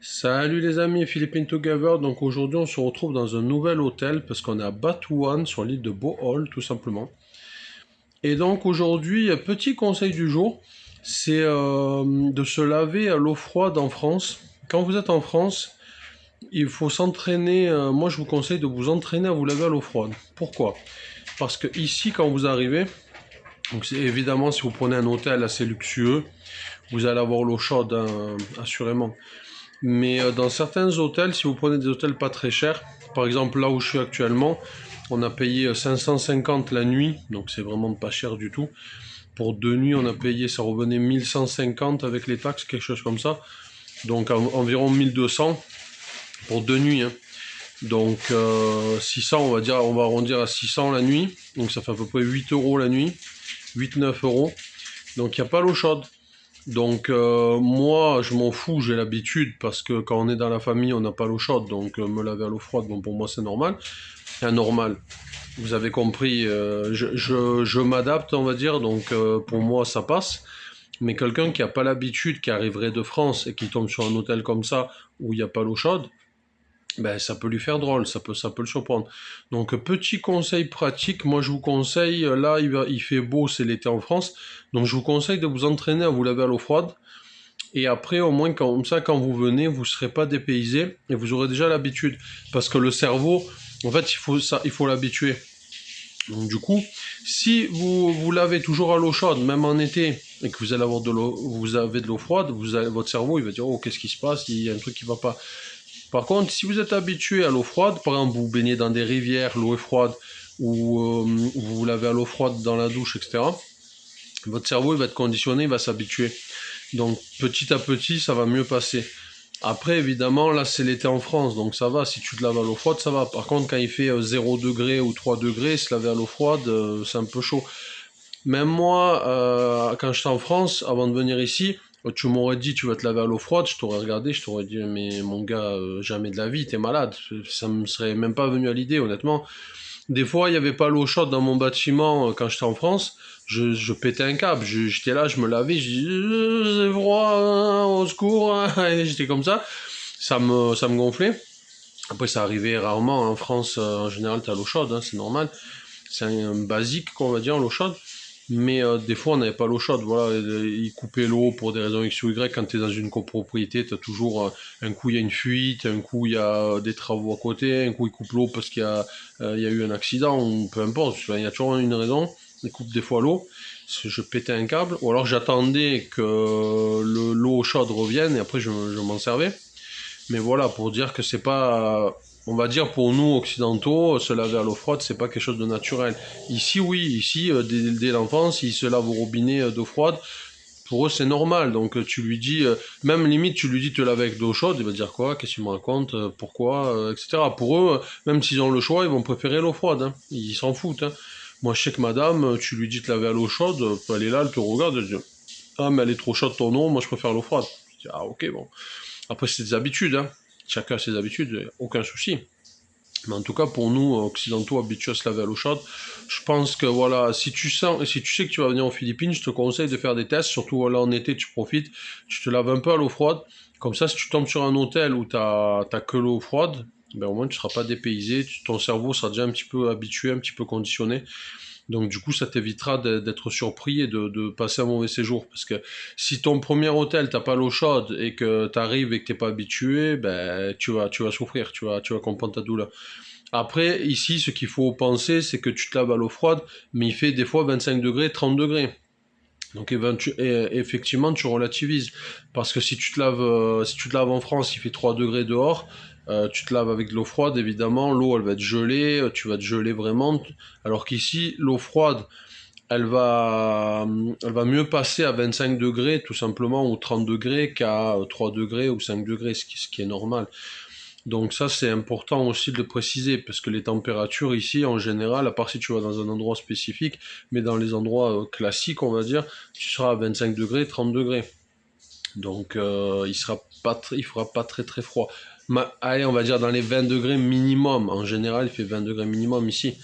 Salut les amis, Philippine Together. Donc aujourd'hui on se retrouve dans un nouvel hôtel parce qu'on est à Batuan sur l'île de Bohol tout simplement. Et donc aujourd'hui, petit conseil du jour, c'est de se laver à l'eau froide en France. Quand vous êtes en France, il faut s'entraîner, moi je vous conseille de vous entraîner à vous laver à l'eau froide. Pourquoi? Parce que ici quand vous arrivez, donc c'est évidemment si vous prenez un hôtel assez luxueux, vous allez avoir l'eau chaude hein, assurément. Mais dans certains hôtels, si vous prenez des hôtels pas très chers, par exemple là où je suis actuellement, on a payé 550 la nuit, donc c'est vraiment pas cher du tout. Pour 2 nuits, on a payé, ça revenait 1150 avec les taxes, quelque chose comme ça. Donc environ 1200 pour 2 nuits. Hein. Donc 600, on va dire, on va arrondir à 600 la nuit. Donc ça fait à peu près 8 euros la nuit, 8-9 euros. Donc il n'y a pas l'eau chaude. Donc moi je m'en fous, j'ai l'habitude parce que quand on est dans la famille on n'a pas l'eau chaude, donc me laver à l'eau froide, bon pour moi c'est normal. Normal, vous avez compris, je m'adapte on va dire, donc pour moi ça passe. Mais quelqu'un qui n'a pas l'habitude, qui arriverait de France et qui tombe sur un hôtel comme ça où il n'y a pas l'eau chaude, ben, ça peut lui faire drôle, ça peut le surprendre. Donc petit conseil pratique, moi je vous conseille, là il fait beau, c'est l'été en France, donc je vous conseille de vous entraîner à vous laver à l'eau froide. Et après, au moins, comme ça, quand vous venez, vous ne serez pas dépaysé et vous aurez déjà l'habitude. Parce que le cerveau, en fait, il faut l'habituer. Donc, du coup, si vous lavez toujours à l'eau chaude, même en été, et que vous allez avoir de l'eau, vous avez de l'eau froide, votre cerveau, il va dire, oh, qu'est-ce qui se passe? Il y a un truc qui va pas. Par contre, si vous êtes habitué à l'eau froide, par exemple, vous baignez dans des rivières, l'eau est froide, ou vous vous lavez à l'eau froide dans la douche, etc., votre cerveau, il va être conditionné, il va s'habituer. Donc petit à petit, ça va mieux passer. Après, évidemment, là c'est l'été en France, donc ça va, si tu te laves à l'eau froide, ça va. Par contre, quand il fait 0 degré ou 3 degrés, se laver à l'eau froide, c'est un peu chaud. Même moi, quand j'étais en France, avant de venir ici, tu m'aurais dit tu vas te laver à l'eau froide, je t'aurais regardé, je t'aurais dit mais mon gars, jamais de la vie, t'es malade. Ça me serait même pas venu à l'idée, honnêtement. Des fois, il n'y avait pas l'eau chaude dans mon bâtiment quand j'étais en France. Je pétais un câble. J'étais là, je me lavais, je dis c'est froid, hein, au secours. Hein. Et j'étais comme ça. Ça me gonflait. Après, ça arrivait rarement. En France, en général, tu as l'eau chaude, hein, c'est normal. C'est un basique, qu'on va dire, l'eau chaude. Mais des fois, on n'avait pas l'eau chaude. Voilà, ils coupaient l'eau pour des raisons X ou Y. Quand tu es dans une copropriété, tu as toujours un coup il y a une fuite, un coup il y a des travaux à côté, un coup ils coupent l'eau parce qu'il y a eu un accident, ou peu importe. Il y a toujours une raison. Ils coupent des fois l'eau. Je pétais un câble, ou alors j'attendais que l'eau chaude revienne et après je m'en servais. Mais voilà, pour dire que c'est pas, on va dire pour nous occidentaux, se laver à l'eau froide, c'est pas quelque chose de naturel. Ici, oui, ici, dès l'enfance, ils se lavent au robinet d'eau froide. Pour eux, c'est normal. Donc, tu lui dis, même limite, tu lui dis te laver avec de l'eau chaude, il va dire quoi, qu'est-ce qu'il me raconte, pourquoi, etc. Pour eux, même s'ils ont le choix, ils vont préférer l'eau froide. Hein. Ils s'en foutent. Hein. Moi, je sais que madame, tu lui dis de laver à l'eau chaude, elle est là, elle te regarde, elle dit, ah, mais elle est trop chaude ton eau, moi je préfère l'eau froide. Je dis, ah, ok, bon. Après, c'est des habitudes, hein. Chacun a ses habitudes, aucun souci. Mais en tout cas, pour nous, occidentaux, habitués à se laver à l'eau chaude, je pense que voilà, si tu sais que tu vas venir aux Philippines, je te conseille de faire des tests, surtout voilà, en été, tu profites, tu te laves un peu à l'eau froide. Comme ça, si tu tombes sur un hôtel où t'as que l'eau froide, ben au moins tu seras pas dépaysé, ton cerveau sera déjà un petit peu habitué, un petit peu conditionné. Donc du coup, ça t'évitera d'être surpris et de passer un mauvais séjour. Parce que si ton premier hôtel, t'as pas l'eau chaude et que t'arrives et que t'es pas habitué, ben tu vas souffrir, tu vas comprendre ta douleur. Après, ici, ce qu'il faut penser, c'est que tu te laves à l'eau froide, mais il fait des fois 25 degrés, 30 degrés. Donc effectivement, tu relativises. Parce que si tu te laves en France, il fait 3 degrés dehors, tu te laves avec de l'eau froide, évidemment, l'eau elle va être gelée, tu vas te geler vraiment. Alors qu'ici, l'eau froide, elle va mieux passer à 25 degrés tout simplement, ou 30 degrés qu'à 3 degrés ou 5 degrés, ce qui est normal. Donc ça c'est important aussi de le préciser, parce que les températures ici en général, à part si tu vas dans un endroit spécifique, mais dans les endroits classiques on va dire, tu seras à 25 degrés, 30 degrés. Donc il fera pas très très froid. Allez, on va dire dans les 20 degrés minimum. En général, il fait 20 degrés minimum ici.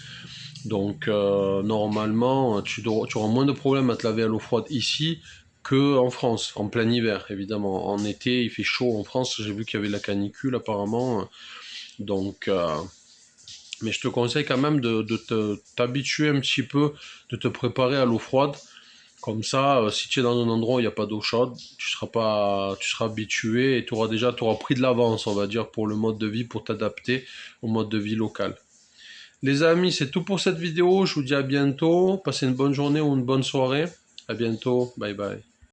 Donc normalement, tu auras moins de problèmes à te laver à l'eau froide ici qu'en France, en plein hiver, évidemment. En été, il fait chaud en France, j'ai vu qu'il y avait la canicule apparemment, donc... mais je te conseille quand même de t'habituer un petit peu, de te préparer à l'eau froide. Comme ça, si tu es dans un endroit où il n'y a pas d'eau chaude, tu seras habitué et t'auras pris de l'avance, on va dire, pour le mode de vie, pour t'adapter au mode de vie local. Les amis, c'est tout pour cette vidéo. Je vous dis à bientôt. Passez une bonne journée ou une bonne soirée. À bientôt. Bye bye.